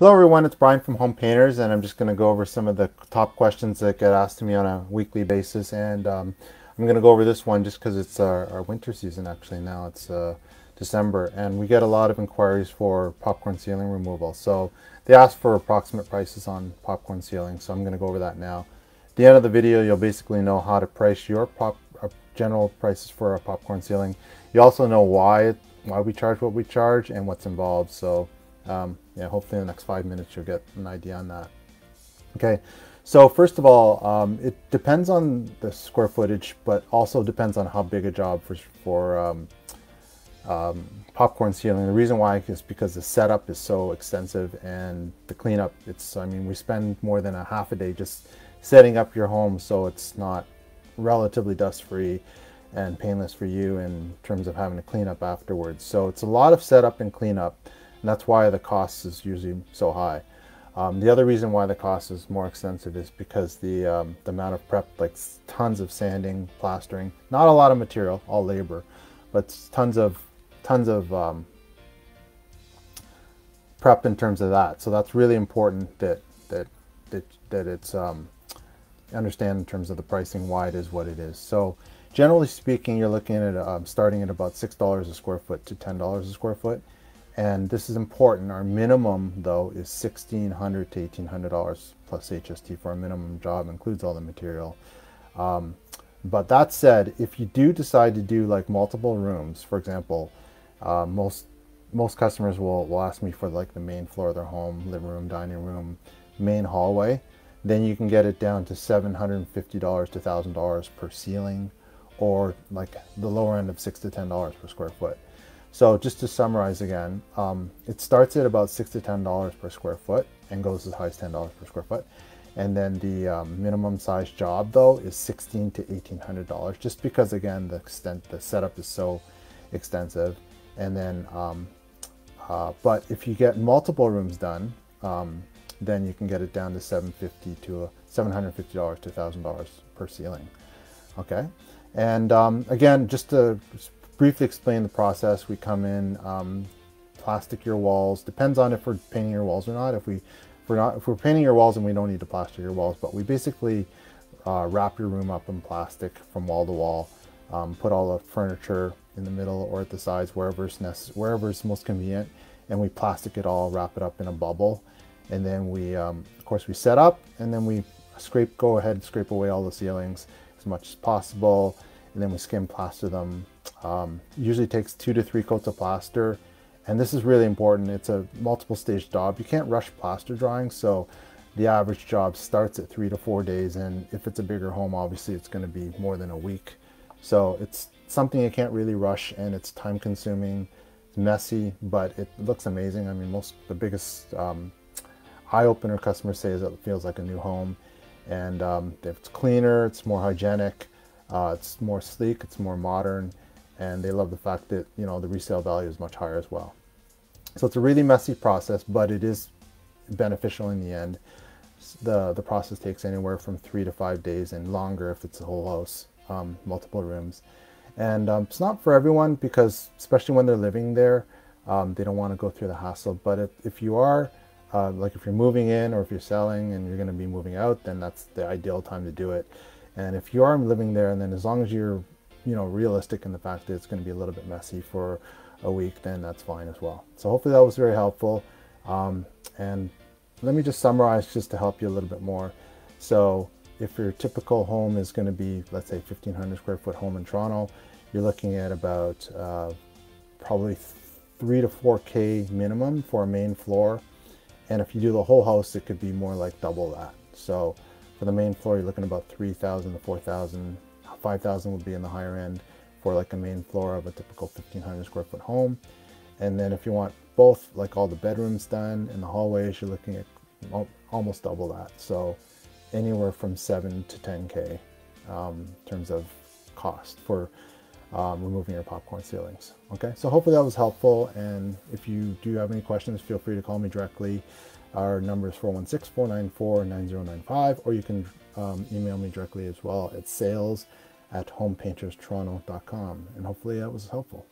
Hello everyone, it's Brian from Home Painters, and I'm just going to go over some of the top questions that get asked to me on a weekly basis. And I'm going to go over this one just because it's our winter season. Actually, now it's December, and we get a lot of inquiries for popcorn ceiling removal. So they ask for approximate prices on popcorn ceiling, so I'm going to go over that now. At the end of the video, you'll basically know how to price your general prices for a popcorn ceiling. You also know why we charge what we charge and what's involved. So yeah, hopefully in the next 5 minutes you'll get an idea on that. Okay, so first of all, it depends on the square footage, but also depends on how big a job for popcorn ceiling. The reason why is because the setup is so extensive and the cleanup, I mean, we spend more than a half a day just setting up your home so it's not relatively dust free and painless for you in terms of having to clean up afterwards. So it's a lot of setup and cleanup, and that's why the cost is usually so high. The other reason why the cost is more extensive is because the amount of prep, like tons of sanding, plastering, not a lot of material, all labor, but tons of prep in terms of that. So that's really important that it's understand in terms of the pricing why it is what it is. So generally speaking, you're looking at starting at about $6 a square foot to $10 a square foot. And this is important. Our minimum though is $1,600 to $1,800 plus HST for a minimum job, includes all the material. But that said, if you do decide to do like multiple rooms, for example, most customers will ask me for like the main floor of their home, living room, dining room, main hallway. Then you can get it down to $750 to $1,000 per ceiling, or like the lower end of $6 to $10 per square foot. So just to summarize again, it starts at about $6 to $10 per square foot and goes as high as $10 per square foot. And then the minimum size job though is $1,600 to $1,800, just because again the setup is so extensive. And then, but if you get multiple rooms done, then you can get it down to $750 to $1,000 per ceiling. Okay, and again, just to briefly explain the process, we come in, plastic your walls. Depends on if we're painting your walls or not. If we're painting your walls, and we don't need to plaster your walls, but we basically wrap your room up in plastic from wall to wall. Put all the furniture in the middle or at the sides, wherever it's most convenient, and we plastic it all, wrap it up in a bubble, and then we, of course, we set up, and then we go ahead and scrape away all the ceilings as much as possible, and then we skim plaster them. Usually takes 2 to 3 coats of plaster, and this is really important. It's a multiple stage job. You can't rush plaster drying, so the average job starts at 3 to 4 days, and if it's a bigger home, obviously it's going to be more than a week. So it's something you can't really rush, and it's time consuming, it's messy, but it looks amazing. I mean, the biggest eye opener customers say is that it feels like a new home, and it's cleaner, it's more hygienic, it's more sleek, it's more modern, and they love the fact that, you know, the resale value is much higher as well. So it's a really messy process, but it is beneficial in the end. The process takes anywhere from 3 to 5 days, and longer if it's a whole house, multiple rooms. And it's not for everyone, because especially when they're living there, they don't want to go through the hassle. But if you are, like if you're moving in, or if you're selling and you're going to be moving out, then that's the ideal time to do it. And if you are living there, and then as long as you're, you know, realistic in the fact that it's going to be a little bit messy for a week, then that's fine as well. So hopefully that was very helpful. And let me just summarize just to help you a little bit more. So if your typical home is going to be, let's say, 1,500 square foot home in Toronto, you're looking at about probably 3 to 4K minimum for a main floor. And if you do the whole house, it could be more like double that. So for the main floor, you're looking at about 3,000 to 4,000. 5,000 would be in the higher end for like a main floor of a typical 1,500 square foot home. And then if you want both, like all the bedrooms done and the hallways, you're looking at almost double that. So anywhere from 7 to 10K in terms of cost for removing your popcorn ceilings. Okay, so hopefully that was helpful, and if you do have any questions, feel free to call me directly. Our number is 416-494-9095, or you can email me directly as well at sales@homepainterstoronto.com, and hopefully that was helpful.